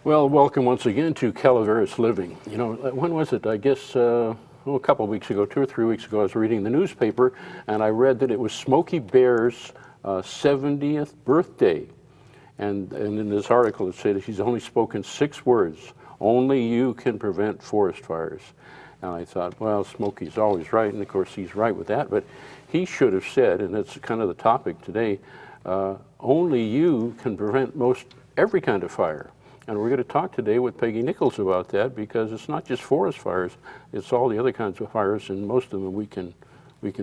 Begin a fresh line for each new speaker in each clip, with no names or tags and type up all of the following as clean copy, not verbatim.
Well, welcome once again to Calaveras Living. You know, when was it? I guess a couple of weeks ago, 2 or 3 weeks ago, I was reading the newspaper and I read that it was Smokey Bear's 70th birthday. And in this article it said he's only spoken 6 words. Only you can prevent forest fires. And I thought, well, Smokey's always right, and of course he's right with that, but he should have said, and that's kind of the topic today, only you can prevent most every kind of fire. And we're going to talk today with Peggy Nichols about that, because it's not just forest fires, it's all the other kinds of fires, and most of them we can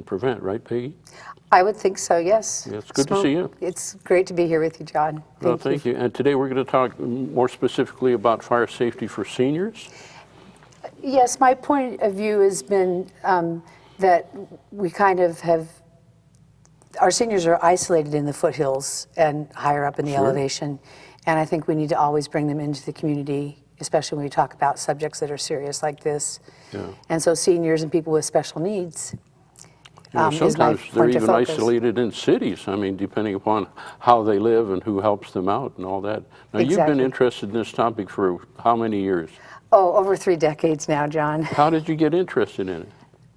prevent, right, Peggy?
I would think so, yes.
Yeah, it's good to see you.
It's great to be here with you, John.
Thank you. And today we're going to talk more specifically about fire safety for seniors.
Yes, my point of view has been that we kind of have, our seniors are isolated in the foothills and higher up in the elevation. And I think we need to always bring them into the community, especially when we talk about subjects that are serious like this. Yeah. And so seniors and people with special needs.
Sometimes they're even isolated in cities. I mean, depending upon how they live and who helps them out and all that. Now, you've been interested in this topic for how many years?
Oh, over 3 decades now, John.
How did you get interested in it?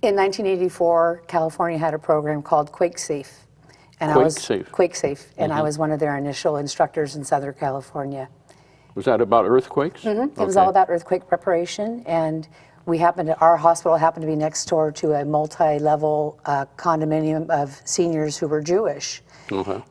In 1984, California had a program called Quake Safe. And Quake Safe, and I was one of their initial instructors in Southern California.
Was that about earthquakes?
Mm-hmm. It was all about earthquake preparation, and our hospital happened to be next door to a multi-level condominium of seniors who were Jewish.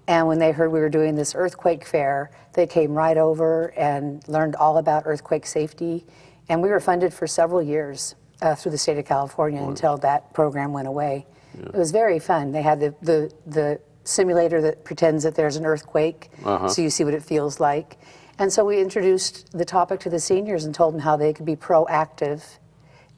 And when they heard we were doing this earthquake fair, they came right over and learned all about earthquake safety, and we were funded for several years through the state of California until that program went away. Yeah. It was very fun. They had the simulator that pretends that there's an earthquake, so you see what it feels like. And so we introduced the topic to the seniors and told them how they could be proactive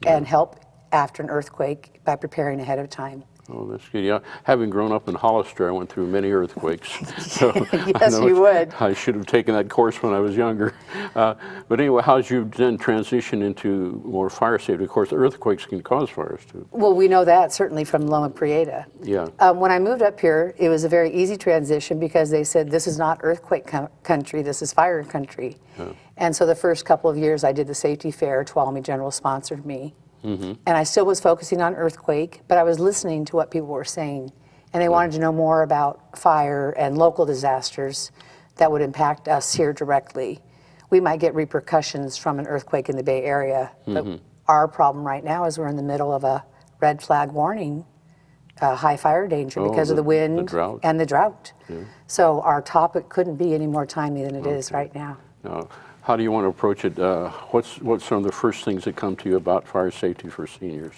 and help after an earthquake by preparing ahead of time. Oh,
that's good. Yeah, having grown up in Hollister, I went through many earthquakes. So
yes, you would.
I should have taken that course when I was younger. But anyway, how did you then transition into more fire safety? Of course, earthquakes can cause fires too.
Well, we know that certainly from Loma Prieta.
Yeah.
When I moved up here, it was a very easy transition because they said, this is not earthquake country, this is fire country. Yeah. And so the first couple of years I did the safety fair, Tuolumne General sponsored me. And I still was focusing on earthquake, but I was listening to what people were saying. And they wanted to know more about fire and local disasters that would impact us here directly. We might get repercussions from an earthquake in the Bay Area, but our problem right now is we're in the middle of a red flag warning, high fire danger because of the wind and the drought. Yeah. So our topic couldn't be any more timely than it is right now.
How do you want to approach it? What's some of the first things that come to you about fire safety for seniors?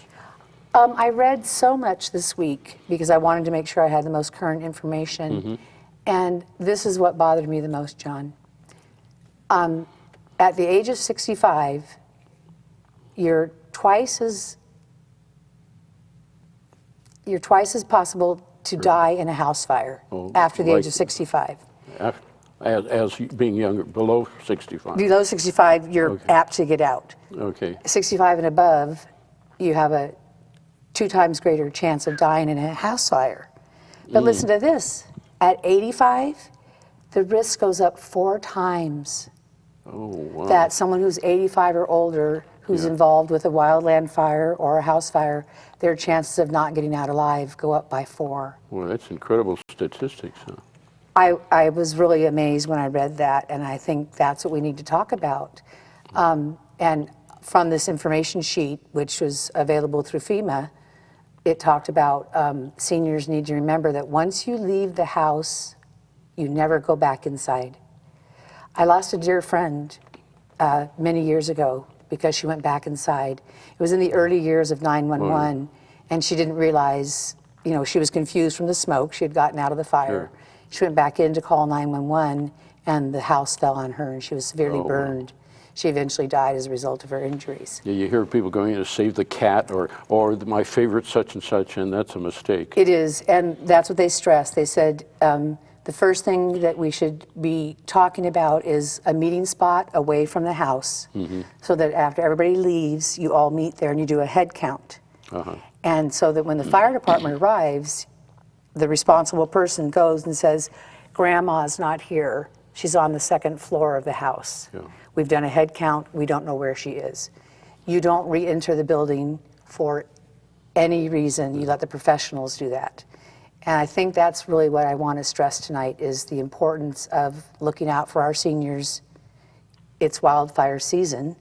I read so much this week because I wanted to make sure I had the most current information. And this is what bothered me the most, John. At the age of 65, you're twice as possible to die in a house fire after the age of 65.
As being younger, below 65.
Below 65, you're apt to get out. 65 and above, you have a 2 times greater chance of dying in a house fire. But listen to this, at 85, the risk goes up 4 times. That someone who's 85 or older, who's involved with a wildland fire or a house fire, their chances of not getting out alive go up by 4.
Well, that's incredible statistics, huh?
I was really amazed when I read that, and I think that's what we need to talk about. And from this information sheet, which was available through FEMA, it talked about seniors need to remember that once you leave the house, you never go back inside. I lost a dear friend many years ago because she went back inside. It was in the early years of 911, and she didn't realize, she was confused from the smoke. She had gotten out of the fire. She went back in to call 911, and the house fell on her, and she was severely burned. She eventually died as a result of her injuries. Yeah,
you hear people going to save the cat or my favorite such and such, and that's a mistake.
It is, and that's what they stressed. They said the first thing that we should be talking about is a meeting spot away from the house, so that after everybody leaves, you all meet there and you do a head count. And so that when the fire department arrives, the responsible person goes and says, Grandma's not here. She's on the 2nd floor of the house. We've done a head count. We don't know where she is. You don't re-enter the building for any reason. You let the professionals do that. And I think that's really what I want to stress tonight is the importance of looking out for our seniors. It's wildfire season.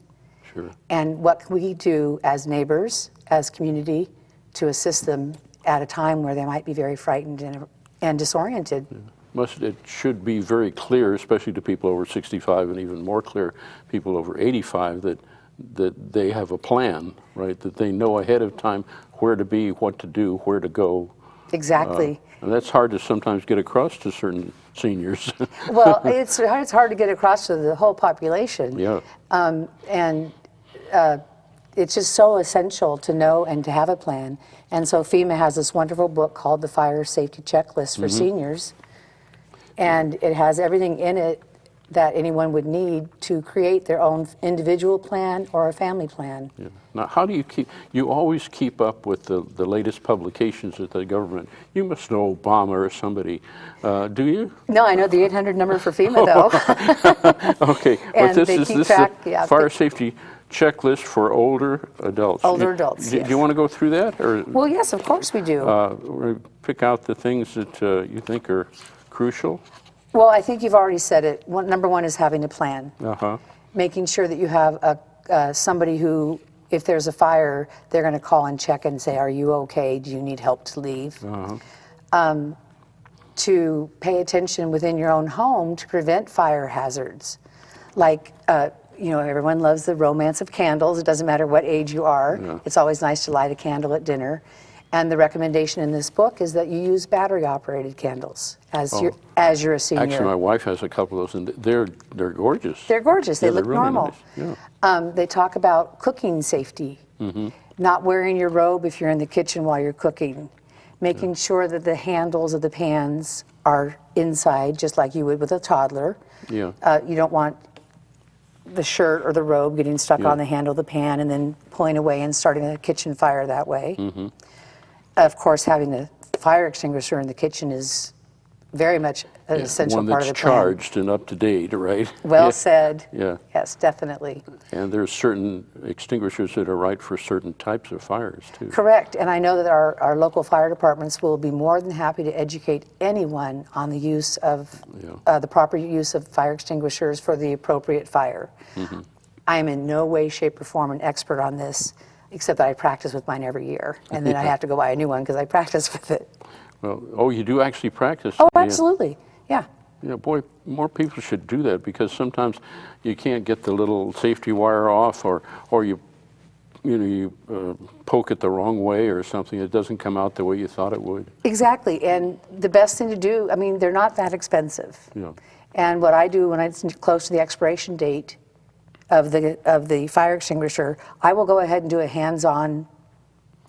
Sure.
And what can we do as neighbors, as community, to assist them at a time where they might be very frightened and disoriented.
It should be very clear, especially to people over 65 and even more clear, people over 85, that they have a plan, right? That they know ahead of time where to be, what to do, where to go.
Exactly.
And that's hard to sometimes get across to certain seniors.
Well, it's hard to get across to the whole population.
Yeah.
It's just so essential to know and to have a plan. And so FEMA has this wonderful book called the Fire Safety Checklist for Seniors. And it has everything in it that anyone would need to create their own individual plan or a family plan.
Yeah. Now, how do you always keep up with the latest publications at the government? You must know Obama or somebody, do you?
No, I know the 800 number for FEMA, though.
Okay,
And
but
they
this
keep
is
track,
the
yeah.
fire safety checklist for older adults.
Older adults,
Do
yes.
you want to go through that? Or
Well, yes, of course we do.
pick out the things that you think are crucial?
Well, I think you've already said it. Number one is having a plan.
Uh-huh.
Making sure that you have somebody who, if there's a fire, they're going to call and check and say, are you okay? Do you need help to leave?
Uh-huh.
To pay attention within your own home to prevent fire hazards. Like, everyone loves the romance of candles. It doesn't matter what age you are.
Yeah.
It's always nice to light a candle at dinner. And the recommendation in this book is that you use battery-operated candles as you're a senior.
Actually, my wife has a couple of those, and they're gorgeous.
They're gorgeous. They
Yeah,
look
they're really
normal.
nice. Yeah.
They talk about cooking safety, not wearing your robe if you're in the kitchen while you're cooking, making sure that the handles of the pans are inside, just like you would with a toddler.
Yeah.
You don't want the shirt or the robe getting stuck
Yeah.
on the handle of the pan and then pulling away and starting a kitchen fire that way. Of course, having the fire extinguisher in the kitchen is very much an essential
One
part of
that's
the plan.
charged and up to date, right?
Well
Yeah.
said.
Yeah.
Yes, definitely.
And there's certain extinguishers that are right for certain types of fires, too.
Correct. And I know that our local fire departments will be more than happy to educate anyone on the use of the proper use of fire extinguishers for the appropriate fire. I am in no way, shape, or form an expert on this, except that I practice with mine every year. And then I have to go buy a new one because I practice with it.
Well, you do actually practice?
Oh,
Yeah.
absolutely. Yeah.
Yeah, boy, more people should do that because sometimes you can't get the little safety wire off, or you poke it the wrong way or something. It doesn't come out the way you thought it would.
Exactly. And the best thing to do, I mean, they're not that expensive.
Yeah.
And what I do when it's close to the expiration date of the fire extinguisher, I will go ahead and do a hands-on,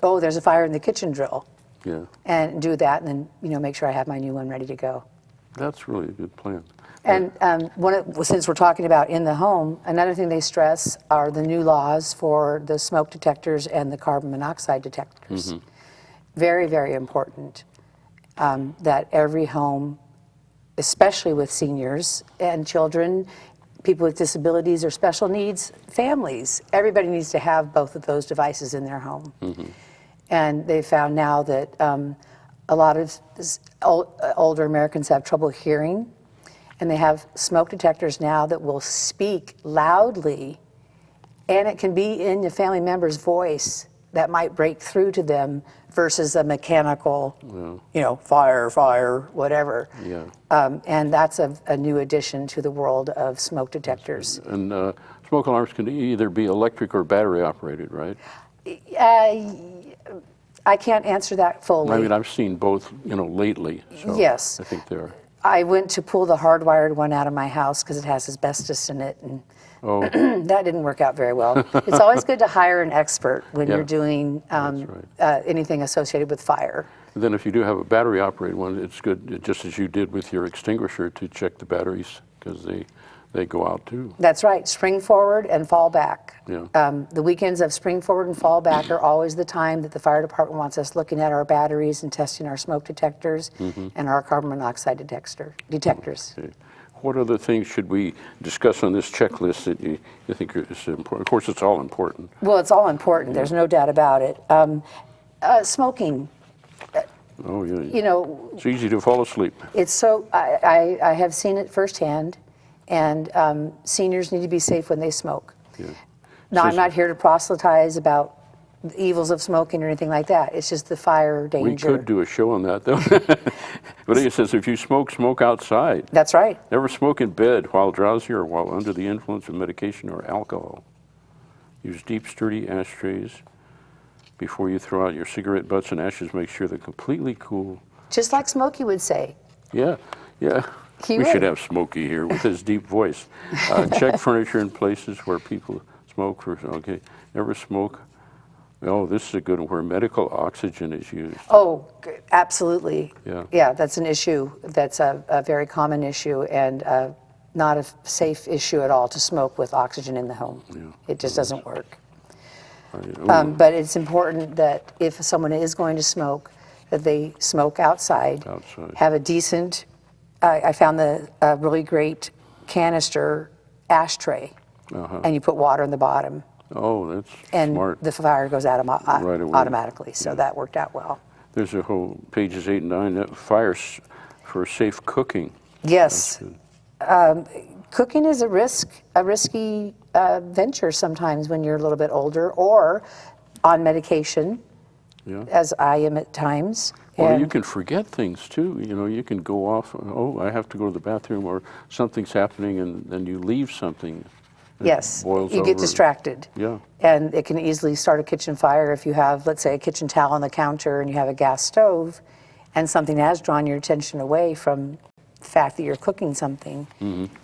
oh, there's a fire in the kitchen drill.
Yeah.
And do that, and then make sure I have my new one ready to go.
That's really a good plan.
And since we're talking about in the home, another thing they stress are the new laws for the smoke detectors and the carbon monoxide detectors. Very, very important that every home, especially with seniors and children, people with disabilities or special needs, families, everybody needs to have both of those devices in their home. And they found now that a lot of older Americans have trouble hearing, and they have smoke detectors now that will speak loudly, and it can be in the family member's voice that might break through to them versus a mechanical, fire, whatever.
Yeah.
And that's a new addition to the world of smoke detectors.
And smoke alarms can either be electric or battery operated, right?
I can't answer that fully.
I mean, I've seen both, lately. So
Yes.
I think they're.
I went to pull the hardwired one out of my house because it has asbestos in it, and that didn't work out very well. It's always good to hire an expert when
Yeah.
you're doing anything associated with fire.
And then if you do have a battery operated one, it's good, just as you did with your extinguisher, to check the batteries because they go out too.
That's right. Spring forward and fall back.
Yeah.
The weekends of spring forward and fall back are always the time that the fire department wants us looking at our batteries and testing our smoke detectors and our carbon monoxide detectors.
Okay. What other things should we discuss on this checklist that you think is important? Of course, it's all important.
Well, it's all important. There's no doubt about it. Smoking.
Oh, yeah.
You know,
It's easy to fall asleep.
it's so, I have seen it firsthand, and seniors need to be safe when they smoke.
Yeah.
Now, I'm
Says-
not here to proselytize about the evils of smoking or anything like that. It's just the fire danger.
We could do a show on that, though. But it says if you smoke, smoke outside.
That's right.
Never smoke in bed while drowsy or while under the influence of medication or alcohol. Use deep, sturdy ashtrays. Before you throw out your cigarette butts and ashes, make sure they're completely cool.
Just like Smokey would say.
Yeah, yeah.
He
We
would.
should have Smokey here with his deep voice. Check furniture in places where people smoke. Okay, never smoke. Oh, this is a good one, where medical oxygen is used.
Oh, absolutely.
Yeah.
Yeah, that's an issue. That's a very common issue, and not a safe issue at all to smoke with oxygen in the home.
Yeah.
It just doesn't work.
Oh,
But it's important that if someone is going to smoke, that they smoke outside.
Outside.
Have a decent, I found the really great canister ashtray, and you put water in the bottom,
oh, that's
and
smart.
the fire goes out
Right away.
automatically. So that worked out well.
There's a whole pages 8 and 9 that fires for safe cooking.
Yes.
That's good.
Cooking is a risky venture sometimes when you're a little bit older or on medication,
Yeah.
as I am at times.
Well,
And
you can forget things too. You know, you can go off. Oh, I have to go to the bathroom, or something's happening, and then you leave something. It
yes,
boils
you get
over.
distracted.
Yeah.
And it can easily start a kitchen fire if you have, let's say, a kitchen towel on the counter and you have a gas stove, and something has drawn your attention away from the fact that you're cooking something.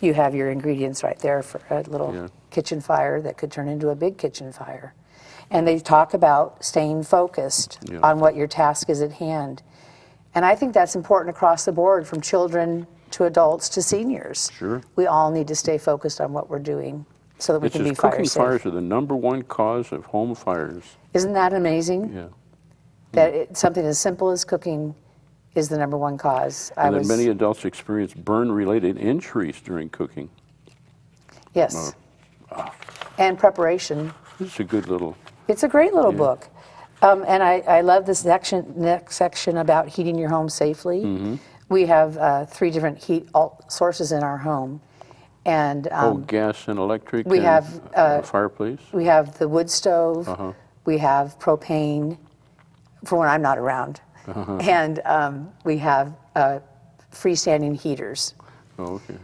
You have your ingredients right there for a little
Yeah.
kitchen fire that could turn into a big kitchen fire. And they talk about staying focused
Yeah.
on what your task is at hand. And I think that's important across the board, from children to adults to seniors.
Sure.
We all need to stay focused on what we're doing so that we
It
can
says
be fire
cooking
safe.
fires are the #1 cause of home fires.
Isn't that amazing?
Yeah.
That something as simple as cooking is the #1 cause.
And that many adults experience burn-related injuries during cooking.
Yes. And preparation.
This is a good little.
It's a great little book. And I love this next section about heating your home safely. We have 3 different heat sources in our home. And
Gas and electric.
we
and,
have,
fireplace.
we have the wood stove, we have propane, for when I'm not around, and we have freestanding heaters.
Oh, okay.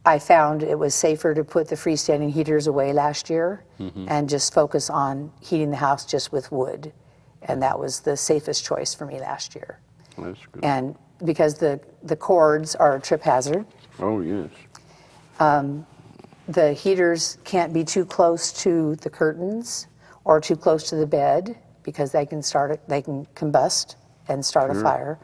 I found it was safer to put the freestanding heaters away last year and just focus on heating the house just with wood. And that was the safest choice for me last year.
That's good.
And because the cords are a trip hazard,
Oh, yes.
the heaters can't be too close to the curtains or too close to the bed because they can combust and start a fire.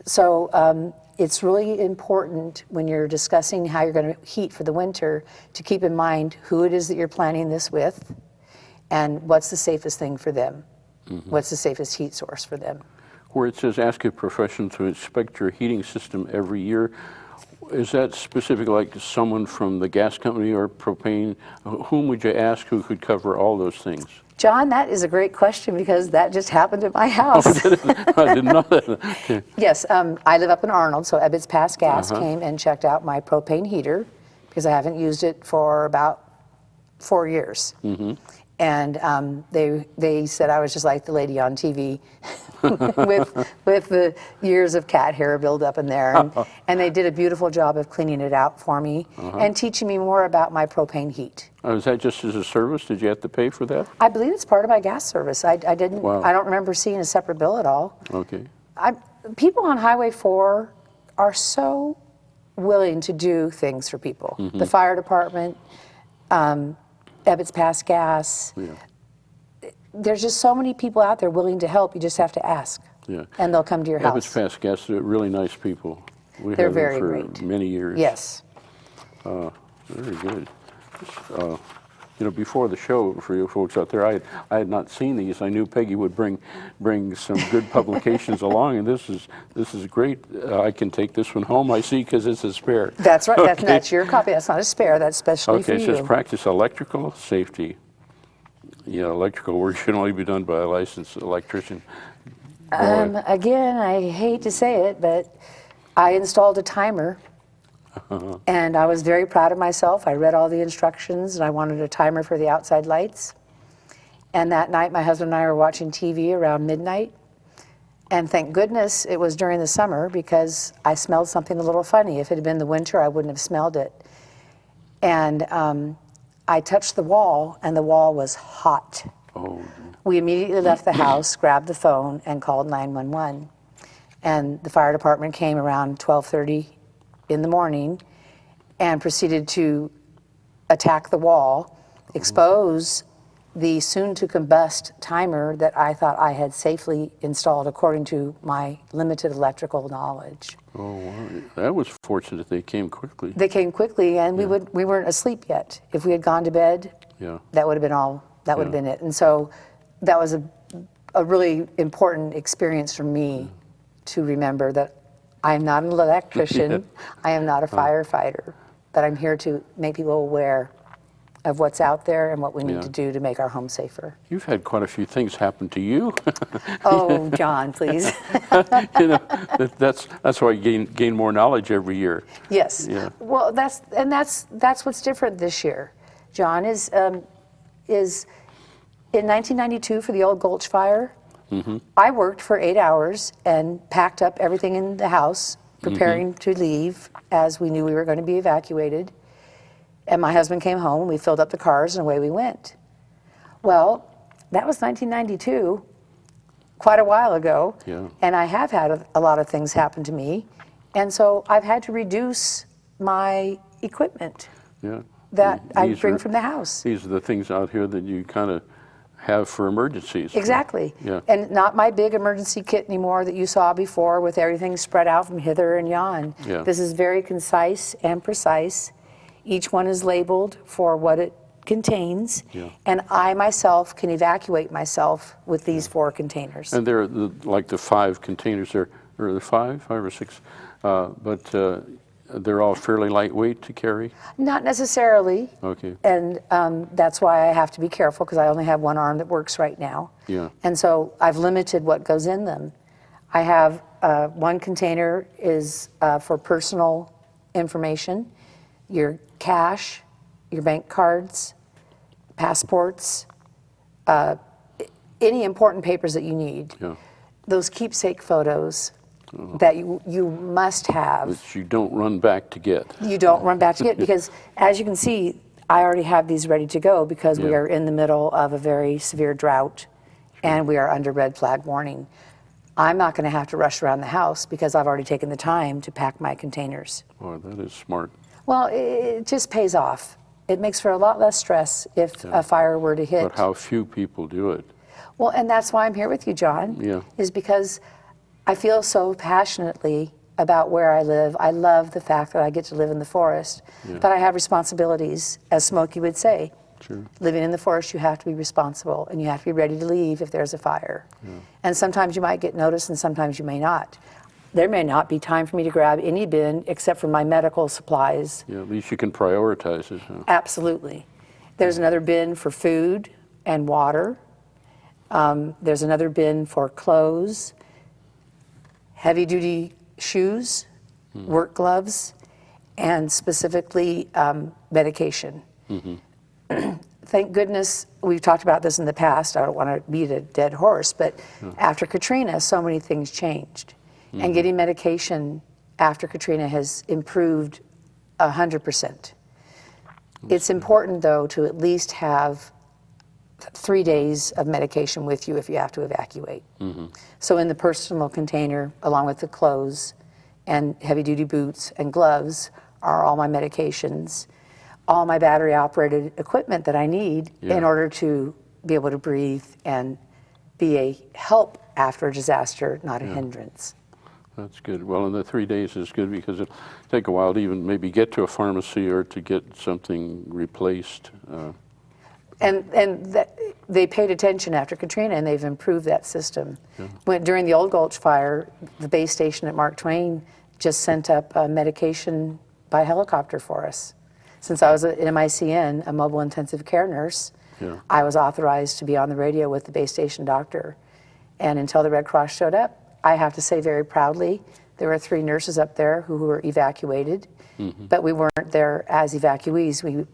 So it's really important when you're discussing how you're going to heat for the winter to keep in mind who it is that you're planning this with and what's the safest thing for them. What's the safest heat source for them.
Where it says ask a professional to inspect your heating system every year, is that specific, like someone from the gas company or propane? Whom would you ask who could cover all those things?
John, that is a great question because that just happened at my house.
I didn't know that. Okay.
Yes, I live up in Arnold, so Ebbets Pass Gas came and checked out my propane heater because I haven't used it for about 4 years. And they said I was just like the lady on TV with the years of cat hair build up in there. And they did a beautiful job of cleaning it out for me and teaching me more about my propane heat.
Is that just as a service? Did you have to pay for that?
I believe it's part of my gas service. I didn't.
Wow.
I don't remember seeing a separate bill at all.
Okay.
People on Highway 4 are so willing to do things for people. The fire department, Ebbets Pass Gas.
Yeah.
There's just so many people out there willing to help. You just have to ask.
Yeah.
And they'll come to your
Ebbets
house.
Pass Gas, they're really nice people. We
They're
have them
very
for
great.
many years.
Yes.
Very good. you know, before the show, for you folks out there, I had not seen these. I knew Peggy would bring some good publications along, and this is great. I can take this one home, I see, because it's a spare.
That's right.
Okay.
That's your copy. That's not a spare. That's specially for
Okay, it says
you.
practice electrical safety. Yeah, electrical work should only be done by a licensed electrician. Boy.
Again, I hate to say it, but I installed a timer, and I was very proud of myself. I read all the instructions, and I wanted a timer for the outside lights. And that night, my husband and I were watching TV around midnight, and thank goodness it was during the summer, because I smelled something a little funny. If it had been the winter, I wouldn't have smelled it. And I touched the wall, and the wall was hot.
Oh.
We immediately left the house, grabbed the phone, and called 911. And the fire department came around 12:30 in the morning and proceeded to attack the wall, expose the soon-to-combust timer that I thought I had safely installed according to my limited electrical knowledge.
Oh, wow. That was fortunate they came quickly.
They came quickly, and we weren't asleep yet. If we had gone to bed,
Yeah.
that would have been all. That would have been it. And so that was a really important experience for me to remember that I am not an electrician, I am not a firefighter, but I'm here to make people aware of what's out there and what we need to do to make our home safer.
You've had quite a few things happen to you.
Oh, John, please.
You know, that's why you gain more knowledge every year.
Yes.
Yeah.
Well, that's what's different this year, John, is in 1992 for the old Gulch fire, I worked for 8 hours and packed up everything in the house, preparing to leave as we knew we were going to be evacuated. And my husband came home, we filled up the cars, and away we went. Well, that was 1992, quite a while ago.
Yeah.
And I have had a lot of things happen to me. And so I've had to reduce my equipment
Yeah.
that I
These
bring
are-
from the house.
These are the things out here that you kind of have for emergencies.
Exactly.
Yeah.
And not my big emergency kit anymore that you saw before with everything spread out from hither and yon.
Yeah.
This is very concise and precise. Each one is labeled for what it contains.
Yeah.
And I myself can evacuate myself with these 4 containers.
And they're like the 5 containers there, or the 5 or 6, but they're all fairly lightweight to carry?
Not necessarily.
Okay.
And that's why I have to be careful, because I only have one arm that works right now.
Yeah.
And so I've limited what goes in them. I have one container is for personal information, your cash, your bank cards, passports, any important papers that you need.
Yeah.
Those keepsake photos that you must have.
That you don't run back to get.
You don't run back to get, because as you can see, I already have these ready to go because we
Yeah.
are in the middle of a very severe drought and we are under red flag warning. I'm not going to have to rush around the house because I've already taken the time to pack my containers.
Oh, that is smart.
Well, it just pays off. It makes for a lot less stress if a fire were to hit.
But how few people do it.
Well, and that's why I'm here with you, John.
Yeah.
Is because I feel so passionately about where I live. I love the fact that I get to live in the forest, but I have responsibilities, as Smokey would say.
Sure.
Living in the forest, you have to be responsible, and you have to be ready to leave if there's a fire. And sometimes you might get noticed, and sometimes you may not. There may not be time for me to grab any bin except for my medical supplies.
Yeah, at least you can prioritize it. Huh?
Absolutely. There's another bin for food and water. There's another bin for clothes, heavy-duty shoes, work gloves, and specifically medication. Thank goodness, we've talked about this in the past. I don't want to beat a dead horse, but after Katrina, so many things changed. And getting medication after Katrina has improved 100%. It's important, though, to at least have 3 days of medication with you if you have to evacuate. So in the personal container, along with the clothes and heavy-duty boots and gloves, are all my medications, all my battery-operated equipment that I need in order to be able to breathe and be a help after a disaster, not a hindrance.
That's good. Well, and the 3 days is good because it'll take a while to even maybe get to a pharmacy or to get something replaced.
They paid attention after Katrina, and they've improved that system. During the Old Gulch fire, the base station at Mark Twain just sent up medication by helicopter for us. Since I was an MICN, a mobile intensive care nurse, I was authorized to be on the radio with the base station doctor. And until the Red Cross showed up, I have to say very proudly, there were 3 nurses up there who were evacuated, but we weren't there as evacuees. We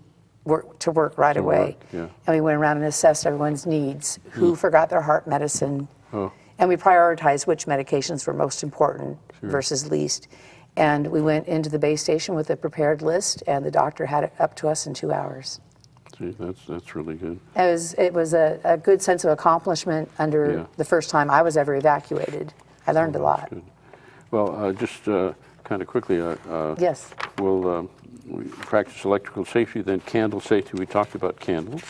worked to work right away. And we went around and assessed everyone's needs, who forgot their heart medicine, and we prioritized which medications were most important versus least. And we went into the base station with a prepared list, and the doctor had it up to us in 2 hours.
See, that's really good.
It was a good sense of accomplishment under the first time I was ever evacuated. I learned a lot.
Good. Well, just kind of quickly,
Yes.
we'll we practice electrical safety, then candle safety. We talked about candles.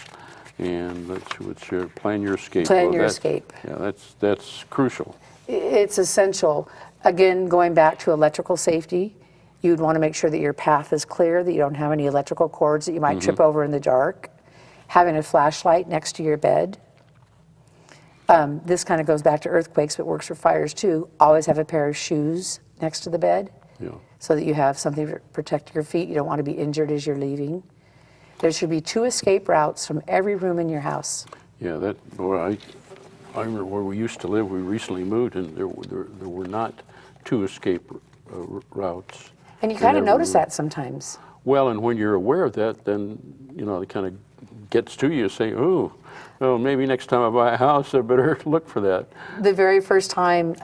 And let's plan your escape.
Plan your escape.
Yeah, that's crucial.
It's essential. Again, going back to electrical safety, you'd want to make sure that your path is clear, that you don't have any electrical cords that you might trip over in the dark. Having a flashlight next to your bed. This kind of goes back to earthquakes, but works for fires too. Always have a pair of shoes next to the bed so that you have something to protect your feet. You don't want to be injured as you're leaving. There should be 2 escape routes from every room in your house.
Yeah, I remember where we used to live. We recently moved, and there were not 2 escape routes.
And you kind of notice that sometimes.
Well, and when you're aware of that, then it kind of gets to you. Say, oh, maybe next time I buy a house, I better look for that.
The very first time,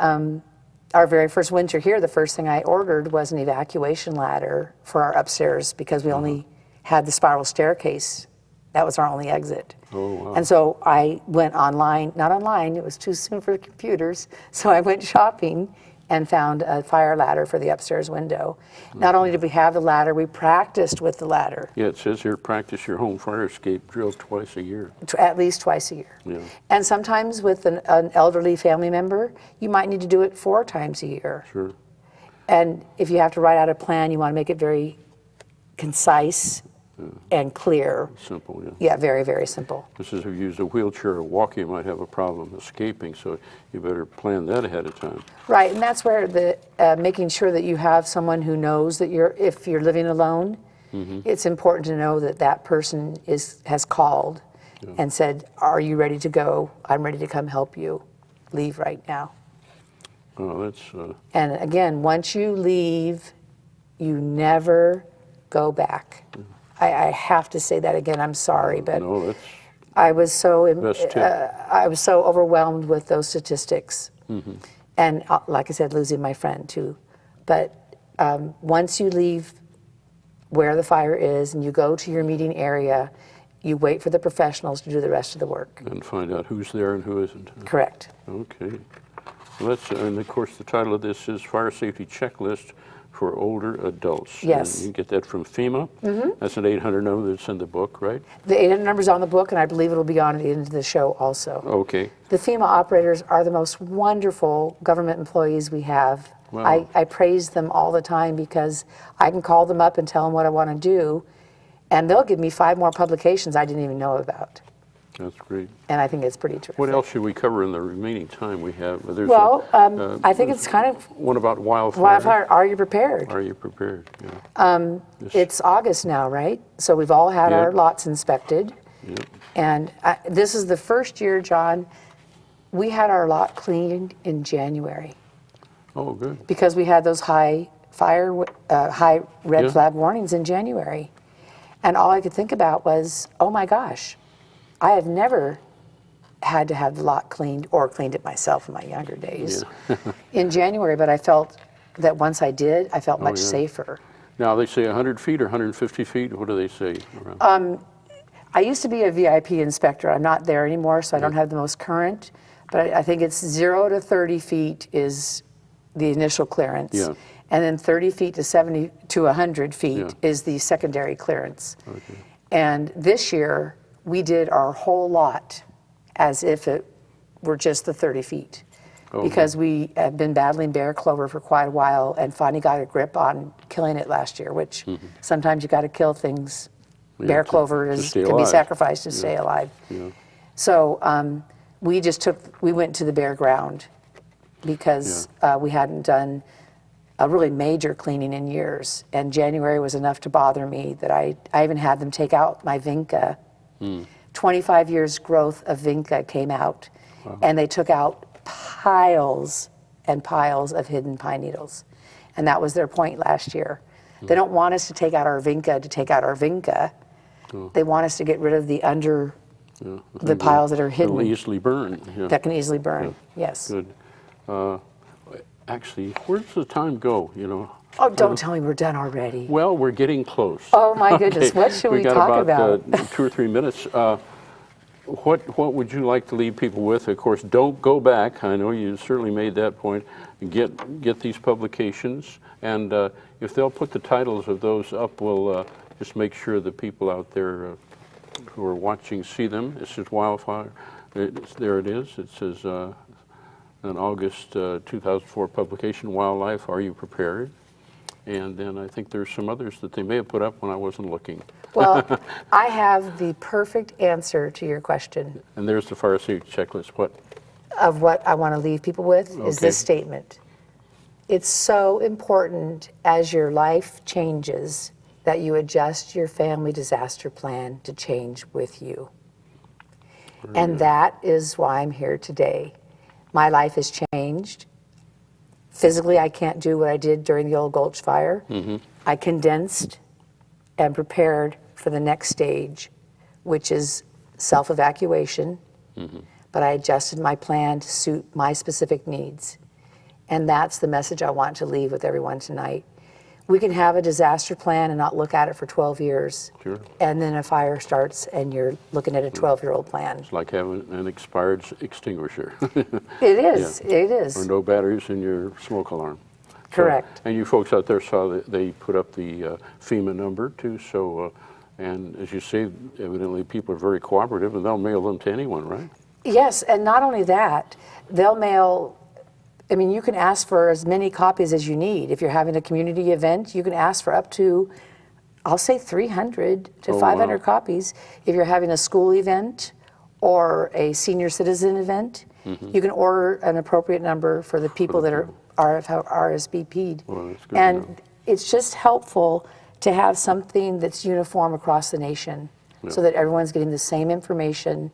our very first winter here, the first thing I ordered was an evacuation ladder for our upstairs because we only had the spiral staircase. That was our only exit.
Oh, wow.
And so I went online, not online, it was too soon for computers, so I went shopping and found a fire ladder for the upstairs window. Not only did we have the ladder, we practiced with the ladder.
Yeah, it says here, practice your home fire escape drill twice a year.
At least twice a year.
Yeah.
And sometimes with an elderly family member, you might need to do it 4 times a year.
Sure.
And if you have to write out a plan, you want to make it very concise and clear.
Simple, yeah.
Yeah, very, very simple.
This is if you use a wheelchair or walking, you might have a problem escaping, so you better plan that ahead of time.
Right, and that's where the making sure that you have someone who knows that if you're living alone, it's important to know that that person has called and said, "Are you ready to go? I'm ready to come help you. Leave right now."
Oh, that's
And again, once you leave, you never go back. I have to say that again. I'm sorry, but
no, that's
I was so
best tip.
I was so overwhelmed with those statistics, and like I said, losing my friend too. But once you leave where the fire is and you go to your meeting area, you wait for the professionals to do the rest of the work.
And find out who's there and who isn't.
Correct.
Okay. Well, and of course, the title of this is Fire Safety Checklist for Older Adults.
Yes.
And you get that from FEMA. That's an 800 number that's in the book, right?
The 800 number's on the book, and I believe it'll be on at the end of the show also.
Okay.
The FEMA operators are the most wonderful government employees we have.
Wow.
I praise them all the time because I can call them up and tell them what I want to do, and they'll give me 5 more publications I didn't even know about.
That's great.
And I think it's pretty terrific.
What else should we cover in the remaining time we have? There's
I think it's kind of
one about wildfire.
wildfire. Are you prepared?
Are you prepared? Yeah.
It's August now, right? So we've all had our lots inspected.
Yep.
And this is the first year, John, we had our lot cleaned in January
Oh, good.
because we had those high red
Yeah.
flag warnings in January. And all I could think about was, oh my gosh, I have never had to have the lot cleaned or cleaned it myself in my younger days in January, but I felt that once I did, I felt much safer.
Now, they say 100 feet or 150 feet? What do they say? Around?
I used to be a VIP inspector. I'm not there anymore, so I don't have the most current, but I think it's 0 to 30 feet is the initial clearance.
Yeah.
And then 30 feet to 70 to 100 feet is the secondary clearance.
Okay.
And this year, we did our whole lot as if it were just the 30 feet.
Oh,
Because we have been battling bear clover for quite a while and finally got a grip on killing it last year, which sometimes you got to kill things bear clover
stay
can be
alive.
sacrificed to stay alive.
Yeah.
So we went to the bare ground because we hadn't done a really major cleaning in years. And January was enough to bother me that I even had them take out my vinca. 25 years growth of vinca came out. Wow. And they took out piles and piles of hidden pine needles. And that was their point last year. They don't want us to take out our vinca to take out our vinca. They want us to get rid of the the piles that are hidden.
That easily burn. Yeah.
That can easily burn, yes.
Good. Actually, where does the time go, you know?
Oh, don't tell me we're done already.
Well, we're getting close.
Oh my goodness,
Okay.
what should we talk
got
about?
2 or 3 minutes. What would you like to leave people with? Of course, don't go back. I know you certainly made that point. Get these publications, and if they'll put the titles of those up, we'll just make sure the people out there who are watching see them. It says Wildfire. There it is. It says an August 2004 publication, Wildlife, Are You Prepared? And then I think there's some others that they may have put up when I wasn't looking.
Well, I have the perfect answer to your question.
And there's the fire safety checklist. What?
Of what I want to leave people with is this statement. It's so important as your life changes that you adjust your family disaster plan to change with you. And that is why I'm here today. My life has changed. Physically, I can't do what I did during the old Gulch fire. I condensed and prepared for the next stage, which is self-evacuation. But I adjusted my plan to suit my specific needs. And that's the message I want to leave with everyone tonight. We can have a disaster plan and not look at it for 12 years.
Sure.
And then a fire starts and you're looking at a 12-year-old plan.
It's like having an expired extinguisher.
It is, it is.
Or no batteries in your smoke alarm.
Correct.
So, and you folks out there saw that they put up the FEMA number too, so, and as you say, evidently people are very cooperative and they'll mail them to anyone, right?
Yes, and not only that, they'll mail, I mean, you can ask for as many copies as you need. If you're having a community event, you can ask for up to, I'll say 300 to 500 copies. If you're having a school event or a senior citizen event, you can order an appropriate number for the people that have RSVP'd.
Well, that's good
And it's just helpful to have something that's uniform across the nation so that everyone's getting the same information.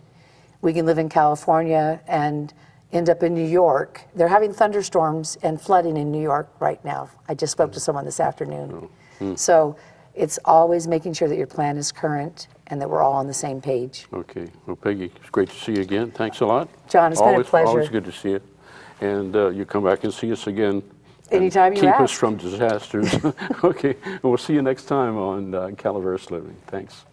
We can live in California and end up in New York. They're having thunderstorms and flooding in New York right now. I just spoke to someone this afternoon. So it's always making sure that your plan is current and that we're all on the same page.
Okay. Well, Peggy, it's great to see you again. Thanks a lot.
John, it's been a pleasure.
Always good to see you. And you come back and see us again.
Anytime you
keep
ask.
us from disasters. Okay. And we'll see you next time on Calaveras Living. Thanks.